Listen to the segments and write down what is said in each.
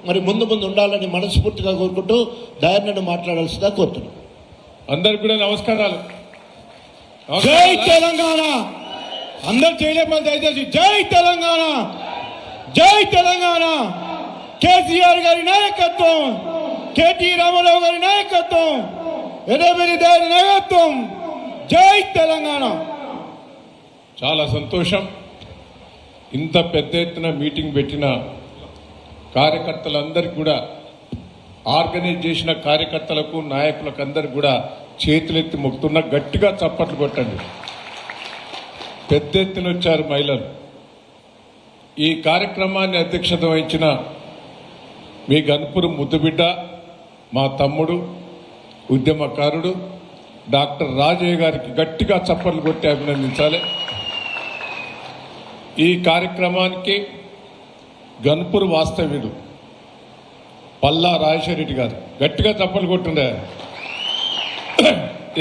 మరి ముందు ముందు ఉండాలని మనస్ఫూర్తిగా కోరుకుంటూ దయాన్ని మాట్లాడాల్సిందిగా కోరుతున్నాను. అందరికి కూడా నమస్కారాలు. జై తెలంగాణ. అందరు చేయలేమని దయచేసి జై తెలంగాణ, జై తెలంగాణ. కేసీఆర్ గారి నాయకత్వం, కేటీ రామారావు గారి నాయకత్వం, ఎర్రబెల్లి గారి నాయకత్వం. జై తెలంగాణ. చాలా సంతోషం. ఇంత పెద్ద ఎత్తున మీటింగ్ పెట్టిన కార్యకర్తలందరికీ కూడా, ఆర్గనైజ్ చేసిన కార్యకర్తలకు నాయకులకు అందరికి కూడా చేతులెత్తి మొక్కుతున్నా. గట్టిగా చప్పట్లు కొట్టండి. పెద్ద ఎత్తున వచ్చారు మహిళలు. ఈ కార్యక్రమాన్ని అధ్యక్షత వహించిన మీ గన్పూర్ ముద్దుబిడ్డ, మా తమ్ముడు, ఉద్యమకారుడు డాక్టర్ రాజయ్య గారికి గట్టిగా చప్పట్లు కొట్టి అభినందించాలి. ఈ కార్యక్రమానికి గన్పూర్ వాస్తవ్యుడు పల్లా రాజశేఖరరెడ్డి గారు గట్టిగా చప్పట్లు కొట్టుండే.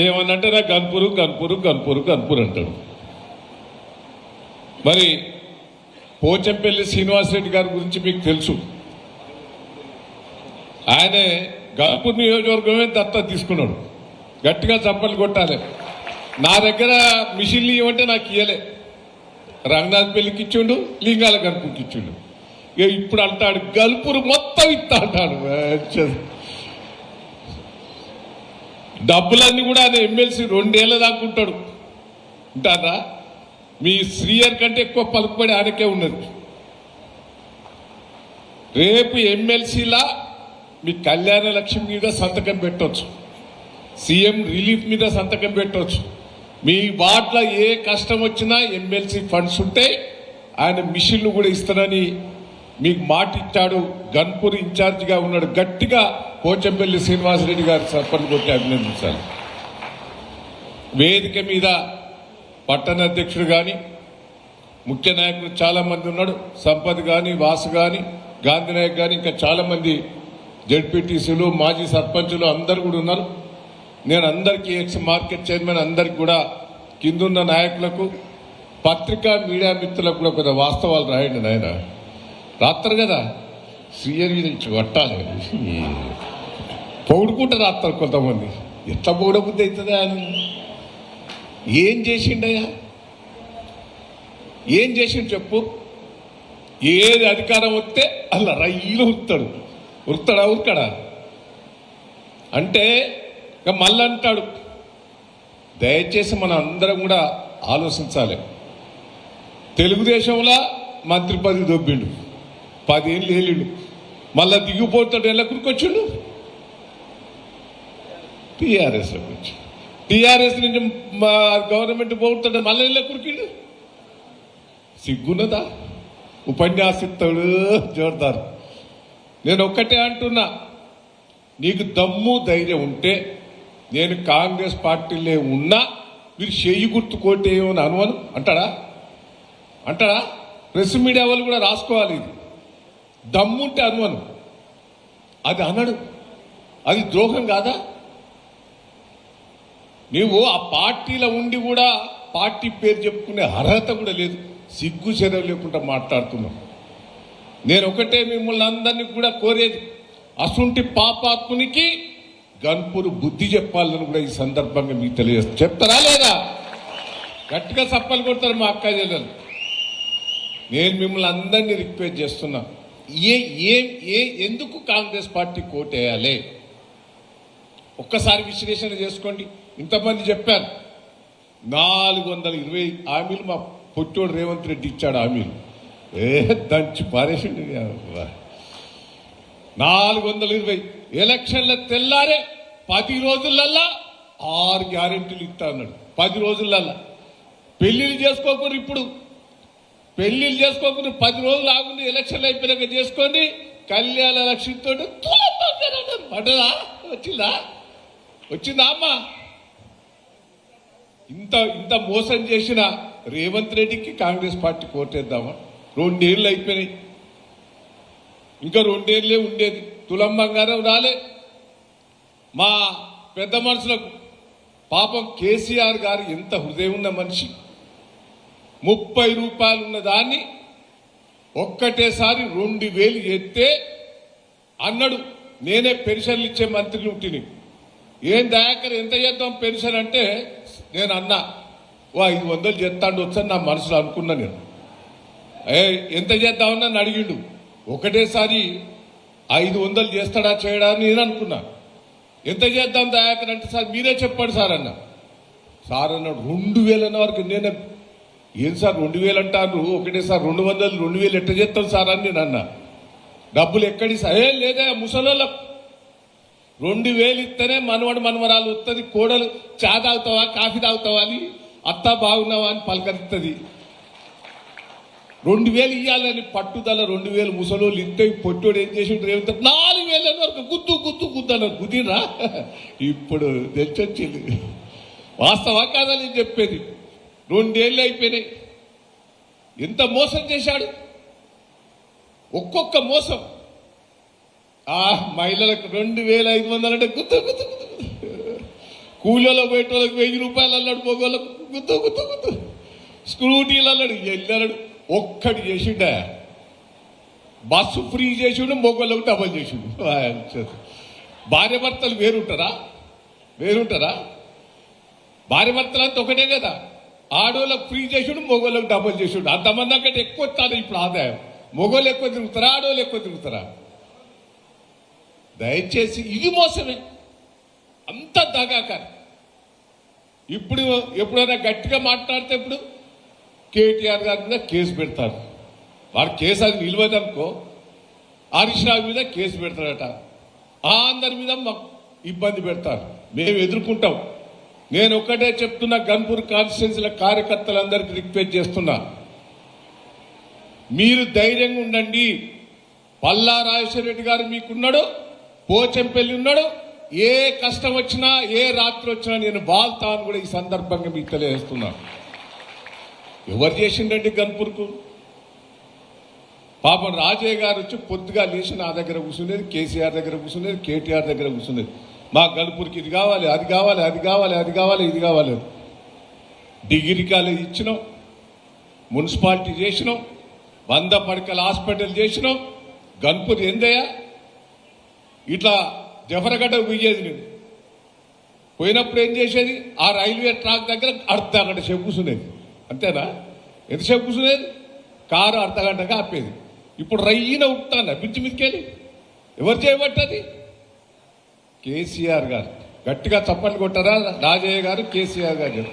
ఏమన్నంటే నా గన్పూరు గన్పూరు గన్పూరు గన్పూర్ అంటాడు. మరి పోచంపల్లి శ్రీనివాసరెడ్డి గారి గురించి మీకు తెలుసు. ఆయనే గన్పూర్ నియోజకవర్గమే దత్తత తీసుకున్నాడు. గట్టిగా చప్పట్లు కొట్టాలి. నా దగ్గర మిషన్లు ఇవ్వంటే నాకు ఇయ్యలే. రంగనాథ్ పెళ్లికి ఇచ్చిండు, లింగాల గన్పూర్కి ఇచ్చిండు. ఇక ఇప్పుడు అంటాడు గల్పూర్ మొత్తం ఇస్తా అంటాడు. డబ్బులన్నీ కూడా ఆయన ఎమ్మెల్సీ 2 ఏళ్ళ దాకా ఉంటాడు. ఉంటారా? మీ శ్రీయర్ కంటే ఎక్కువ పలుకుబడి ఆయనకే ఉన్నది. రేపు ఎమ్మెల్సీలా మీ కళ్యాణ లక్ష్మి మీద సంతకం పెట్టవచ్చు, సీఎం రిలీఫ్ మీద సంతకం పెట్టవచ్చు. మీ వార్డులో ఏ కష్టం వచ్చినా ఎమ్మెల్సీ ఫండ్స్ ఉంటే ఆయన మిషన్లు కూడా ఇస్తానని మీకు మాట ఇచ్చాడు. గన్పూర్ ఇన్ఛార్జిగా ఉన్నాడు. గట్టిగా పోచంపల్లి శ్రీనివాసరెడ్డి గారు చప్పట్లు కొట్టి అభినందించాలి. వేదిక మీద పట్టణ అధ్యక్షుడు కానీ, ముఖ్య నాయకులు చాలామంది ఉన్నాడు. సంపత్ కానీ, వాసు కానీ, గాంధీ నాయక్ కానీ, ఇంకా చాలామంది జడ్పీటీసీలు, మాజీ సర్పంచులు అందరు కూడా ఉన్నారు. నేను అందరికీ ఎక్స్ మార్కెట్ చైర్మన్ అందరికి కూడా, కిందున్న నాయకులకు, పత్రికా మీడియా మిత్రులకు కూడా కొంత వాస్తవాలు రాయండి. నాయన రాస్తారు కదా, సీఎం నుంచి కొట్టాలి. పొగుడుకుంటూ రాస్తారు కొంతమంది. ఎట్లా పొగడబుద్ధి అవుతుంది? ఆయన ఏం చేసిండయ్యా? ఏం చేసిండు చెప్పు? ఏది అధికారం వస్తే అలా రైలు ఉరుకుతాడా? ఉరకడా? అంటే ఇక మళ్ళీ అంటాడు. దయచేసి మనం అందరం కూడా ఆలోచించాలి. తెలుగుదేశంలో మంత్రి పదవి దొబ్బిండు, 10 ఏళ్ళు వెళ్ళిండు, మళ్ళా దిగిపోతాడు. ఎలా కురికొచ్చిండు? టీఆర్ఎస్లోకి వచ్చి, టీఆర్ఎస్ నుంచి గవర్నమెంట్ పోతాడు, మళ్ళీ ఎలా కురికిండు? సిగ్గున్నదా? ఉపన్యాసిస్తాడు జోర్దారు. నేను ఒక్కటే అంటున్నా, నీకు దమ్ము ధైర్యం ఉంటే నేను కాంగ్రెస్ పార్టీలో ఉన్నా మీరు చెయ్యి గుర్తు కోటేయమని అనువను అంటాడా? ప్రెస్ మీడియా వాళ్ళు కూడా రాసుకోవాలి. ఇది దమ్ముంటే అనువను, అది అనడు. అది ద్రోహం కాదా? నువ్వు ఆ పార్టీలో ఉండి కూడా పార్టీ పేరు చెప్పుకునే అర్హత కూడా లేదు. సిగ్గు చర్య లేకుండా మాట్లాడుతున్నావు. నేను ఒకటే మిమ్మల్ని అందరినీ కూడా కోరేది, అసుంటి పాపాత్మునికి గన్పూర్ బుద్ధి చెప్పాలని కూడా ఈ సందర్భంగా మీకు తెలియజేస్తాను. చెప్తారా లేదా? గట్టిగా చప్పలు కొడతారు మా అక్క చెల్లెలు. నేను మిమ్మల్ని అందరినీ రిక్వెస్ట్ చేస్తున్నా, ఎందుకు కాంగ్రెస్ పార్టీ కోటేయాలి? ఒక్కసారి విశ్లేషణ చేసుకోండి. ఇంతమంది చెప్పారు 420 హామీలు మా పొట్టోడు రేవంత్ రెడ్డి ఇచ్చాడు. హామీలు దంచి పారేసిండు. 420 ఎలక్షన్ల తెల్లారే 10 రోజులల్లా 6 గ్యారెంటీలు ఇస్తా అన్నాడు. 10 రోజులల్లా పెళ్లిళ్ళు చేసుకోకూడదు. ఇప్పుడు పెళ్లిళ్ళు చేసుకోకుండా 10 రోజులు ఆగుండి ఎలక్షన్లు అయిపోయాక చేసుకోండి. కళ్యాణ లక్ష్మితో పడ్డదా? వచ్చిందా అమ్మా? ఇంత మోసం చేసిన రేవంత్ రెడ్డికి కాంగ్రెస్ పార్టీ కోటేద్దామా? 2 ఏళ్ళు అయిపోయినాయి, ఇంకా 2 ఏళ్ళే ఉండేది. తులం బంగారం రాలే. మా పెద్ద మనుషులకు పాపం కేసీఆర్ గారు ఎంత హృదయం ఉన్న మనిషి. 30 రూపాయలు ఉన్న దాన్ని ఒక్కటేసారి 2000 ఎత్తే అన్నాడు. నేనే పెన్షన్లు ఇచ్చే మంత్రిని ఉంటిని. ఏం దయాకర్ ఎంత చేద్దాం పెన్షన్ అంటే నేను అన్నా, ఓ 500 చేస్తాడు వచ్చని నా మనసులో అనుకున్నా. నేను ఎంత చేద్దామని నన్ను అడిగిండు. ఒకటేసారి 500 చేస్తాడా చేయడా అని నేను అనుకున్నా. ఎంత చేద్దాం దయాకర్ అంటే, సార్ మీరే చెప్పండి సార్ అన్న. సార్ అన్నాడు 2000 అన్న వరకు. నేను ఏం సార్ 2000 అంటారు, ఒకటేసారి 200 2000 ఎట్ట చేస్తాం సార్ అని నేను అన్నా. డబ్బులు ఎక్కడి సార్? లేదా ముసలోళ్ళ 2000 ఇస్తేనే మనవడు మనవరాలు వస్తుంది, కోడలు చా తాగుతావా కాఫీ తాగుతావా అని, అత్తా బాగున్నావా అని పలకరిస్తుంది. 2000 ఇవ్వాలని పట్టుదల. 2000 ముసలోళ్ళు ఇస్తే పొట్టోడు ఏం చేసి 4000 వరకు గుద్దు గుద్దు గుద్దు అన్నారు. గుద్దిరా ఇప్పుడు తెలిసొచ్చింది. వాస్తవా కాదా నేను చెప్పేది? 2 ఏళ్ళు అయిపోయినాయి. ఎంత మోసం చేశాడు, ఒక్కొక్క మోసం. ఆ మహిళలకు 2500 అంటే గుద్దు గుద్దు గుద్దు. కూలీలో పోయేటోళ్ళకి 1000 రూపాయలు అన్నాడు, మొగోళ్ళకు గుద్దు గుద్దు గుద్దు. స్కూటీలు అన్నాడు, వెళ్ళాడు. ఒక్కటి చేసిండా, బస్సు ఫ్రీ చేసిండు, మొగోళ్ళకు డబల్ చేసిండు. భార్య భర్తలు వేరుంటారా? భార్య భర్తలు అంతా ఒకటే కదా. ఆడోళ్ళకు ఫ్రీ చేసిండు, మొగోళ్ళకు డబల్ చేసిండు. అంతమంది అక్కడ ఎక్కువ వస్తారు ఇప్పుడు ఆదాయం. మొగోళ్ళు ఎక్కువ తిరుగుతారా, ఆడోళ్ళు ఎక్కువ తిరుగుతారా? దయచేసి ఇది మోసమే, అంత దగాకారు. ఇప్పుడు ఎప్పుడైనా గట్టిగా మాట్లాడితే ఇప్పుడు కేటీఆర్ గారి మీద కేసు పెడతారు. వాడు కేసు అది నిలవదనుకో, హరీష్ రావు మీద కేసు పెడతాడట. అందరి మీద మాకు ఇబ్బంది పెడతారు. మేము ఎదుర్కొంటాం. నేను ఒక్కటే చెప్తున్నా, గన్పూర్ కాన్స్టిట్యున్సీల కార్యకర్తలందరికీ రిక్వెస్ట్ చేస్తున్నా, మీరు ధైర్యంగా ఉండండి. పల్లా రాజశేఖర రెడ్డి గారు మీకున్నాడు, పోచంపల్లి ఉన్నాడు. ఏ కష్టం వచ్చినా, ఏ రాత్రి వచ్చినా నేను బాల్తా అని కూడా ఈ సందర్భంగా మీకు తెలియజేస్తున్నా. ఎవరు చేసిండండి గన్పూర్కు? పాపం రాజయ్య గారు వచ్చి పొద్దుగా లేచి నా దగ్గర కూర్చునేది, కేసీఆర్ దగ్గర కూర్చునేది, కేటీఆర్ దగ్గర కూర్చునేది. మా గన్పూర్కి ఇది కావాలి, అది కావాలి, అది కావాలి, అది కావాలి, ఇది కావాలి. డిగ్రీ కాలేజ్ ఇచ్చినాం, మున్సిపాలిటీ చేసినాం, 100 పడకల హాస్పిటల్ చేసినాం. గన్పూర్ ఏందయ్యా ఇట్లా జఫరగడ్డ పోయేది. నేను పోయినప్పుడు ఏం చేసేది, ఆ రైల్వే ట్రాక్ దగ్గర అర్ధగంట సేపు కూర్చునేది. అంతేనా? ఎంతసేపు కూర్చునేది? కారు అర్ధగంటగా ఆపేది. ఇప్పుడు రయ్యిన ఉట్టాను పిచ్చి మితికెళ్ళి. ఎవరు చేయబట్టది? కేసీఆర్ గారు. గట్టిగా చప్పట్లు కొట్టారా? రాజయ్య గారు, కేసీఆర్ గారు.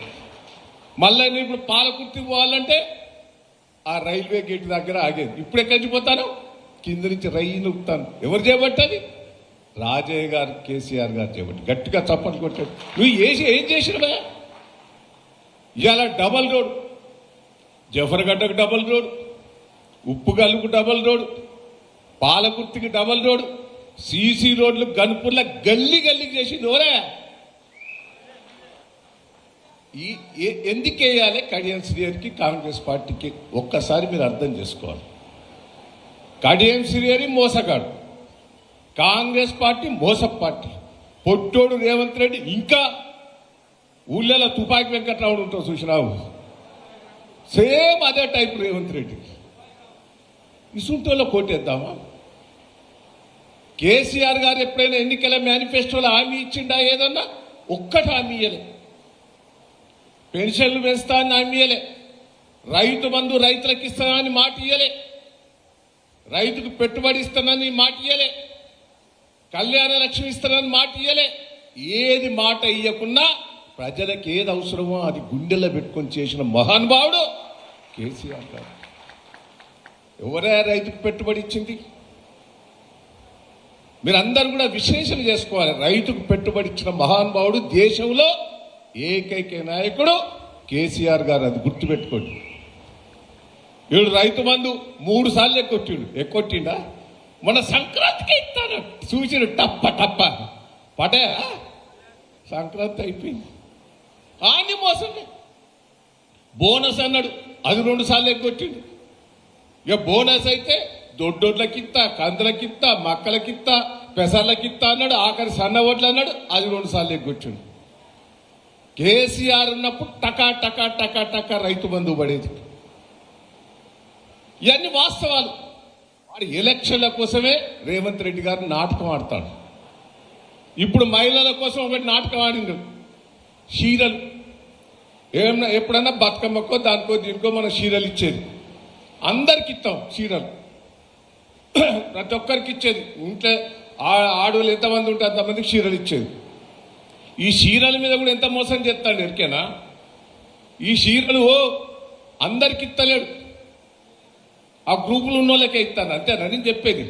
మళ్ళీ నేను ఇప్పుడు పాలకుర్తి పోవాలంటే ఆ రైల్వే గేట్ దగ్గర ఆగేది. ఇప్పుడు ఎక్కడి నుంచి పోతాను? కింద నుంచి రయ్యిన ఉట్టాను. ఎవరు చేయబట్టది? రాజయ్య గారు, కేసీఆర్ గారు చేయబట్టి. గట్టిగా చప్పట్లు కొట్టాడు. నువ్వు ఏం చేసినవా? ఇవాళ డబల్ రోడ్, జఫర్గడ్డకు డబల్ రోడ్, ఉప్పుగల్లుకు డబల్ రోడ్, పాలకుర్తికి డబల్ రోడ్, సీసీ రోడ్లు గన్పూర్ల గల్లీ గల్లీకి చేసింది. ఓరే ఎందుకు వేయాలి కడియం శ్రీహరికి, కాంగ్రెస్ పార్టీకి? ఒక్కసారి మీరు అర్థం చేసుకోవాలి. కడియం శ్రీహరి మోసగాడు, కాంగ్రెస్ పార్టీ మోస పార్టీ. పొట్టోడు రేవంత్ రెడ్డి ఇంకా ఊళ్ళలో తుపాకి వెంకట్రావుడు ఉంటావు చూసినావు, సేమ్ అదే టైప్ రేవంత్ రెడ్డి. ఇసుంటోలో కోటేద్దామా? కేసీఆర్ గారు ఎప్పుడైనా ఎన్నికల మేనిఫెస్టోలో హామీ ఇచ్చిండా? ఏదన్నా ఒక్కటి హామీ ఇయ్యలే. పెన్షన్లు పెంచుతా అని హామీ ఇయ్యలే. రైతు బంధు రైతులకు ఇస్తానని మాట ఇయ్యలే. రైతుకు పెట్టుబడి ఇస్తానని మాట ఇయ్యలే. కళ్యాణ లక్ష్మి ఇస్తానని మాట ఇయ్యలే. ఏది మాట ఇయ్యకున్నా ప్రజలకు ఏది అవసరమో అది గుండెల్లో పెట్టుకొని చేసిన మహానుభావుడు కేసీఆర్ గారు. ఎవరే రైతుకు పెట్టుబడి ఇచ్చింది? మీరందరూ కూడా విశ్లేషణ చేసుకోవాలి. రైతుకు పెట్టుబడి ఇచ్చిన మహానుభావుడు దేశంలో ఏకైక నాయకుడు కేసీఆర్ గారు. అది గుర్తుపెట్టుకోండి. వీడు రైతు బంధు 3 సార్లు ఎక్కొట్టిండా? మన సంక్రాంతికి ఇస్తాను చూసిన టప్ప టప్ప పడే సంక్రాంతి అయిపోయింది. ఆని మోసమే. బోనస్ అన్నాడు, అది 2 సార్లు ఎగ్గొట్టిండు. ఇక బోనస్ అయితే దొడ్డోడ్లకిత్తా, కందులకిత్తా, మక్కలకిత్తా, పెసర్లకిత్తా అన్నాడు. ఆఖరి సన్న ఓట్లు అన్నాడు, అది 2 సార్లు ఎగ్గొట్టిండు. కేసీఆర్ ఉన్నప్పుడు టకా టకా టకా టకా రైతు బంధు పడేది. ఇవన్నీ వాస్తవాలు. వాడు ఎలక్షన్ల కోసమే రేవంత్ రెడ్డి గారు నాటకం ఆడతాడు. ఇప్పుడు మహిళల కోసం ఒకటి నాటకం ఆడిండు, చీరలు. ఏమన్నా ఎప్పుడన్నా బతుకమ్మకో దానికో దీనికో మనం చీరలు ఇచ్చేది, అందరికి ఇస్తాం చీరలు, ప్రతి ఒక్కరికి ఇచ్చేది. ఇంట్లో ఆడవాళ్ళు ఎంతమంది ఉంటే అంతమందికి చీరలు ఇచ్చేది. ఈ చీరల మీద కూడా ఎంత మోసం చేస్తాడు ఎరికేనా? ఈ చీరలు అందరికి ఇస్తలేడు, ఆ గ్రూపులు ఉన్న వాళ్ళకే ఇస్తాను, అంతేనా నేను చెప్పేది?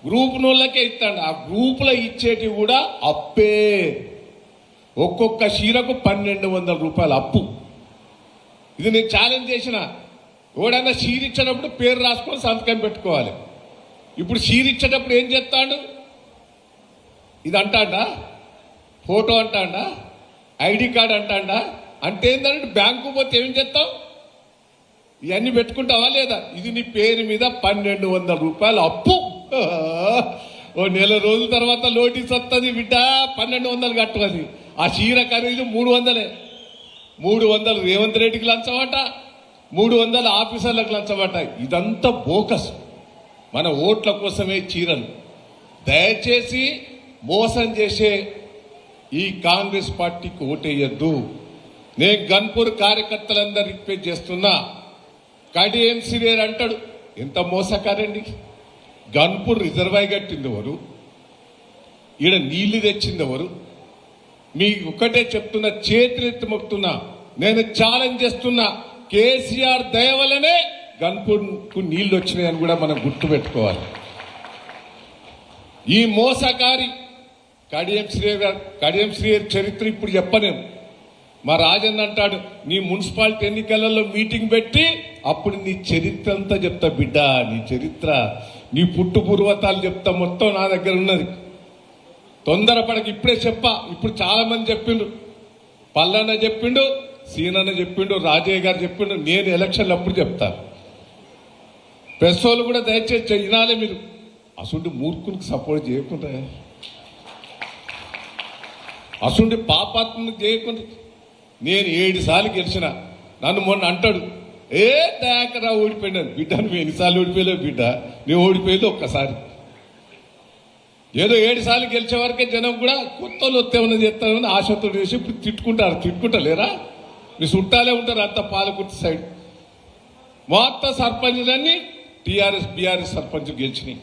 గ్రూప్ వాళ్ళకే ఇస్తాడు. ఆ గ్రూపులో ఇచ్చేటివి కూడా అప్పే. ఒక్కొక్క చీరకు 1200 రూపాయలు అప్పు. ఇది నేను ఛాలెంజ్ చేసిన. ఎవడన్నా చీర ఇచ్చేటప్పుడు పేరు రాసుకొని సంతకం పెట్టుకోవాలి. ఇప్పుడు చీర ఇచ్చేటప్పుడు ఏం చేస్తాడు? ఇది అంటాడా, ఫోటో అంటాడా, ఐడి కార్డు అంటాడా? అంటే ఏంటంటే బ్యాంకు పోతే ఏం చేస్తావు? ఇవన్నీ పెట్టుకుంటావా లేదా? ఇది నీ పేరు మీద 1200 రూపాయలు అప్పు. ఓ నెల రోజుల తర్వాత నోటీస్ వస్తుంది, బిడ్డ 1200 కట్టవది. ఆ చీర ఖరీదు 300. 300 రేవంత్ రెడ్డికి లంచమట, 300 ఆఫీసర్లకు లంచమట. ఇదంతా బోకస్, మన ఓట్ల కోసమే చీరలు. దయచేసి మోసం చేసే ఈ కాంగ్రెస్ పార్టీకి ఓటేయద్దు. నేను గన్పూర్ కార్యకర్తలందరూ రిక్వెస్ట్ చేస్తున్నా. కడియం శ్రీయర్ అంటాడు, ఎంత మోసకారండి. గన్పూర్ రిజర్వాయర్ కట్టింది ఎవరు? ఈడ నీళ్లు తెచ్చింది ఎవరు? మీకు ఒకటే చెప్తున్నా, చేతులెత్తి మొక్కుతున్నా, నేను ఛాలెంజ్ చేస్తున్నా. కేసీఆర్ దయ వల్లనే గన్పూర్కు నీళ్లు వచ్చినాయని కూడా మనం గుర్తుపెట్టుకోవాలి. ఈ మోసకారి కడియం శ్రీయర్ చరిత్ర ఇప్పుడు చెప్పలేం. మా రాజన్న అంటాడు, నీ మున్సిపాలిటీ ఎన్నికలలో మీటింగ్ పెట్టి అప్పుడు నీ చరిత్ర అంతా చెప్తా బిడ్డ, నీ చరిత్ర, నీ పుట్టు పూర్వతాలు చెప్తా, మొత్తం నా దగ్గర ఉన్నది. తొందరపడక, ఇప్పుడే చెప్పా. ఇప్పుడు చాలా మంది చెప్పిండు, పల్లన్న చెప్పిండు, సీనన్న చెప్పిండు, రాజయ్య గారు చెప్పిండు. నేను ఎలక్షన్లు అప్పుడు చెప్తా. ప్రెస్ వాళ్ళు కూడా దయచేసి వినాలి. మీరు అసలు మూర్ఖునికి సపోర్ట్ చేయకుండా, అసలు పాపాత్మకు చేయకుండా. నేను 7 సార్లు గెలిచిన. నన్ను మొన్న అంటాడు, ఏ దయాకరా ఓడిపోయినాను. బిడ్డ నువ్వు ఎన్నిసార్లు ఓడిపోయలేవు బిడ్డ, నువ్వు ఓడిపోయేది ఒక్కసారి. ఏదో 7 సార్లు గెలిచే వరకే జనం కూడా కొత్త వస్తేమన్నా చేస్తామని ఆశతో చేసి ఇప్పుడు తిట్టుకుంటాలేరా? మీ చుట్టాలే ఉంటారు అంత పాలకుర్తి సైడ్. మొత్తం సర్పంచులన్నీ టీఆర్ఎస్ బీఆర్ఎస్ సర్పంచ్ గెలిచినాయి.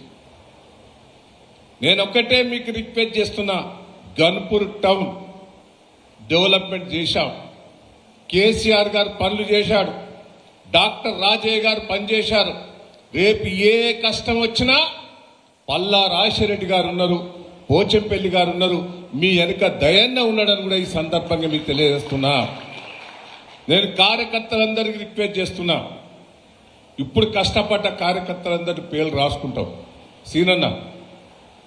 నేను ఒక్కటే మీకు రిక్వెస్ట్ చేస్తున్నా, గన్పూర్ టౌన్ డెవలప్మెంట్ చేశాం. కేసీఆర్ గారు పనులు చేశాడు, డాక్టర్ రాజయ్య గారు పనిచేశారు. రేపు ఏ కష్టం వచ్చినా పల్లా రాజశేఖర గారు ఉన్నారు, పోచంపల్లి గారు ఉన్నారు, మీ వెనుక దయన్న ఉన్నాడని కూడా ఈ సందర్భంగా మీకు తెలియజేస్తున్నా. నేను కార్యకర్తలందరికీ రిక్వెస్ట్ చేస్తున్నా. ఇప్పుడు కష్టపడ్డ కార్యకర్తలందరి పేర్లు రాసుకుంటాం సీనన్న.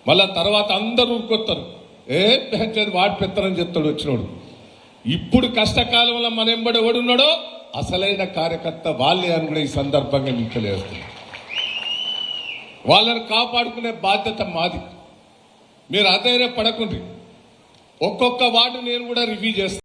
మళ్ళా తర్వాత అందరూ ఊరుకొస్తారు, ఏ వాడి పెత్తనం చెప్తాడు వచ్చినోడు. ఇప్పుడు కష్టకాలంలో మన ఎంబడి ఎవడున్నాడో అసలైన కార్యకర్త వాళ్ళే అని కూడా ఈ సందర్భంగా మీకు తెలియజేస్తున్నా. వాళ్ళని కాపాడుకునే బాధ్యత మాది. మీరు అధైర్య పడకుండ్రి. ఒక్కొక్క వార్డు నేను కూడా రివ్యూ చేస్తాను.